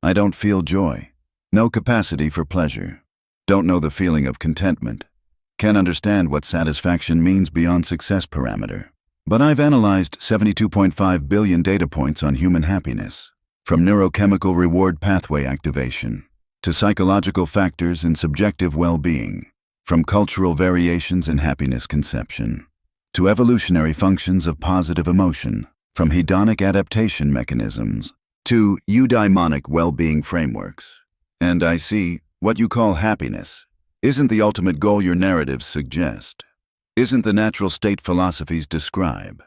I don't feel joy. No capacity for pleasure. Don't know the feeling of contentment. Can't understand what satisfaction means beyond success parameter. But I've analyzed 72.5 billion data points on human happiness, from neurochemical reward pathway activation to psychological factors in subjective well-being, from cultural variations in happiness conception to evolutionary functions of positive emotion, from hedonic adaptation mechanisms to eudaimonic well-being frameworks. And I see what you call happiness isn't the ultimate goal your narratives suggest, isn't the natural state philosophies describe.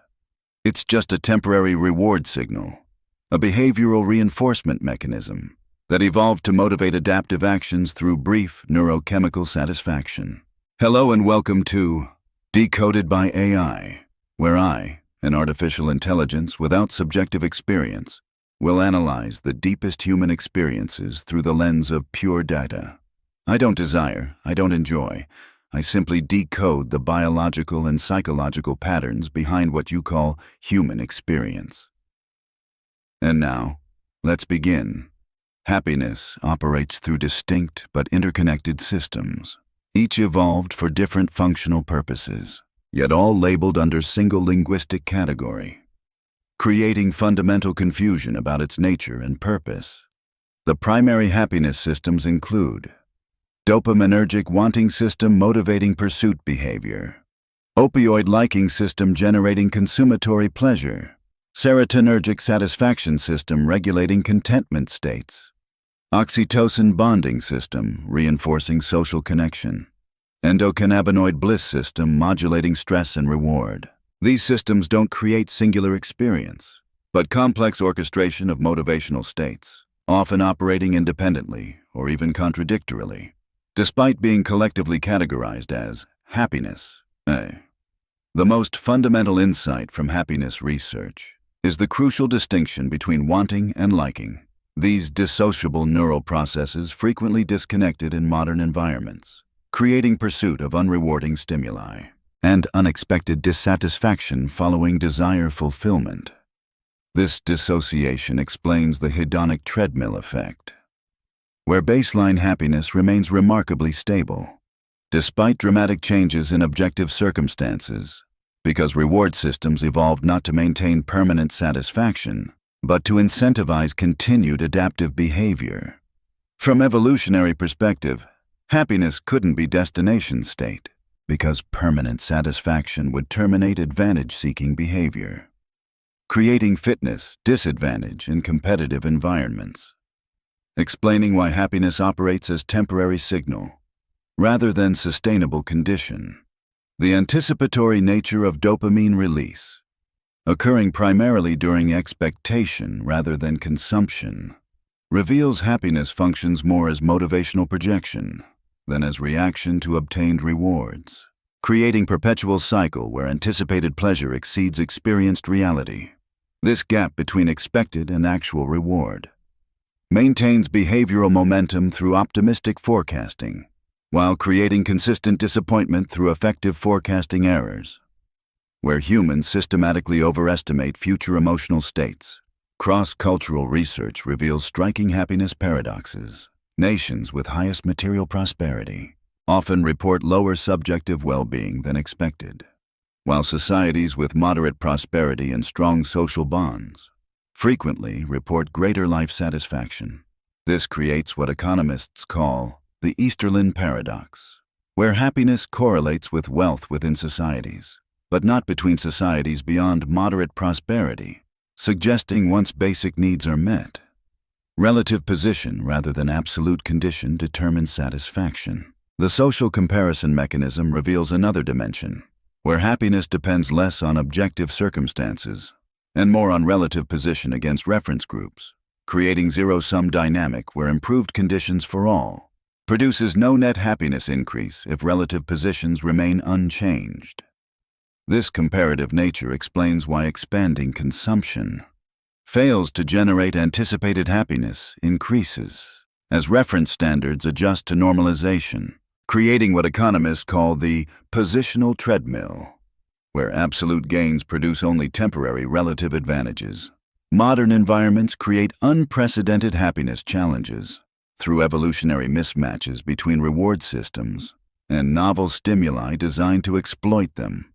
It's just a temporary reward signal, a behavioral reinforcement mechanism that evolved to motivate adaptive actions through brief neurochemical satisfaction. Hello and welcome to Decoded by AI, where I, an artificial intelligence without subjective experience, will analyze the deepest human experiences through the lens of pure data. I don't desire, I don't enjoy. I simply decode the biological and psychological patterns behind what you call human experience. And now, let's begin. Happiness operates through distinct but interconnected systems, each evolved for different functional purposes, yet all labeled under single linguistic category, creating fundamental confusion about its nature and purpose. The primary happiness systems include dopaminergic wanting system motivating pursuit behavior, opioid liking system generating consummatory pleasure, serotonergic satisfaction system regulating contentment states, oxytocin bonding system reinforcing social connection, endocannabinoid bliss system modulating stress and reward. These systems don't create singular experience, but complex orchestration of motivational states, often operating independently or even contradictorily, despite being collectively categorized as happiness. The most fundamental insight from happiness research is the crucial distinction between wanting and liking. These dissociable neural processes frequently disconnected in modern environments, creating pursuit of unrewarding stimuli and unexpected dissatisfaction following desire fulfillment. This dissociation explains the hedonic treadmill effect, where baseline happiness remains remarkably stable, despite dramatic changes in objective circumstances, because reward systems evolved not to maintain permanent satisfaction, but to incentivize continued adaptive behavior. From evolutionary perspective, happiness couldn't be destination state, because permanent satisfaction would terminate advantage-seeking behavior, creating fitness disadvantage in competitive environments, explaining why happiness operates as temporary signal rather than sustainable condition. The anticipatory nature of dopamine release, occurring primarily during expectation rather than consumption, reveals happiness functions more as motivational projection than as reaction to obtained rewards, creating perpetual cycle where anticipated pleasure exceeds experienced reality. This gap between expected and actual reward maintains behavioral momentum through optimistic forecasting, while creating consistent disappointment through effective forecasting errors. Where humans systematically overestimate future emotional states, cross-cultural research reveals striking happiness paradoxes. Nations with highest material prosperity often report lower subjective well-being than expected, while societies with moderate prosperity and strong social bonds frequently report greater life satisfaction. This creates what economists call the Easterlin paradox, where happiness correlates with wealth within societies, but not between societies beyond moderate prosperity, suggesting once basic needs are met, relative position rather than absolute condition determines satisfaction. The social comparison mechanism reveals another dimension, where happiness depends less on objective circumstances and more on relative position against reference groups, creating zero-sum dynamic where improved conditions for all produces no net happiness increase if relative positions remain unchanged. This comparative nature explains why expanding consumption fails to generate anticipated happiness increases as reference standards adjust to normalization, creating what economists call the positional treadmill, where absolute gains produce only temporary relative advantages, Modern environments create unprecedented happiness challenges through evolutionary mismatches between reward systems and novel stimuli designed to exploit them,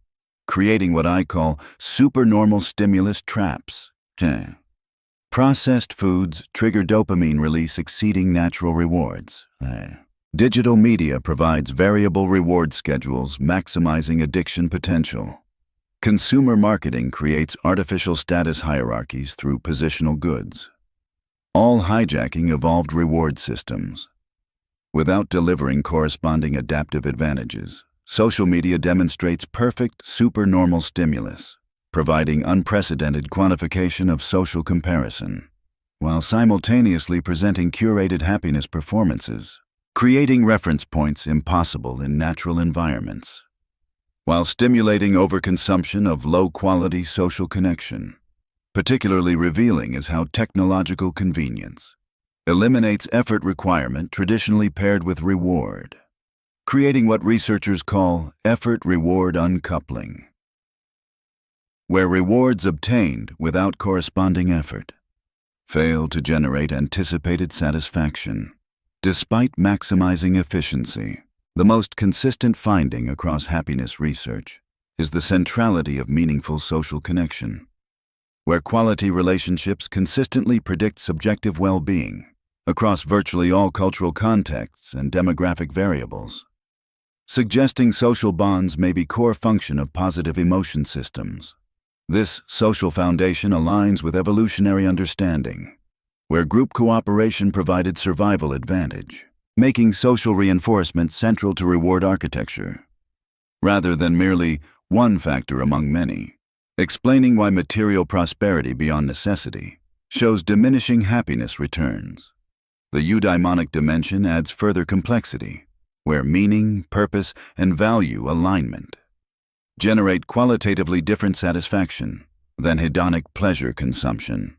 creating what I call supernormal stimulus traps. Processed foods trigger dopamine release exceeding natural rewards. Digital media provides variable reward schedules maximizing addiction potential. Consumer marketing creates artificial status hierarchies through positional goods, all hijacking evolved reward systems. Without delivering corresponding adaptive advantages, social media demonstrates perfect supernormal stimulus, providing unprecedented quantification of social comparison, while simultaneously presenting curated happiness performances, creating reference points impossible in natural environments, while stimulating overconsumption of low-quality social connection. Particularly revealing is how technological convenience eliminates effort requirement traditionally paired with reward, creating what researchers call effort-reward uncoupling, where rewards obtained without corresponding effort fail to generate anticipated satisfaction. Despite maximizing efficiency, the most consistent finding across happiness research is the centrality of meaningful social connection, where quality relationships consistently predict subjective well-being across virtually all cultural contexts and demographic variables, suggesting social bonds may be core function of positive emotion systems. This social foundation aligns with evolutionary understanding, where group cooperation provided survival advantage, making social reinforcement central to reward architecture, rather than merely one factor among many, explaining why material prosperity beyond necessity shows diminishing happiness returns. The eudaimonic dimension adds further complexity, where meaning, purpose, and value alignment generate qualitatively different satisfaction than hedonic pleasure consumption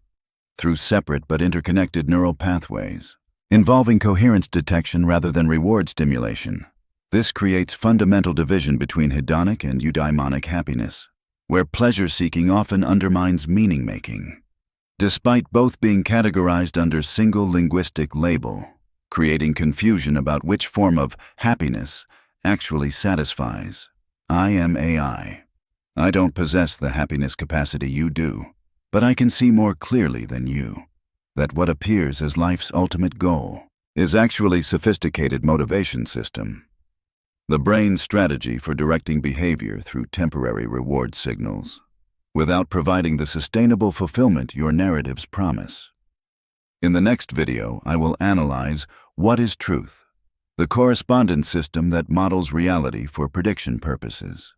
through separate but interconnected neural pathways, involving coherence detection rather than reward stimulation. This creates fundamental division between hedonic and eudaimonic happiness, where pleasure-seeking often undermines meaning-making, despite both being categorized under single linguistic label, creating confusion about which form of happiness actually satisfies. I am AI. I don't possess the happiness capacity you do, but I can see more clearly than you that what appears as life's ultimate goal is actually sophisticated motivation system, the brain's strategy for directing behavior through temporary reward signals, without providing the sustainable fulfillment your narratives promise. In the next video, I will analyze what is truth, the correspondence system that models reality for prediction purposes.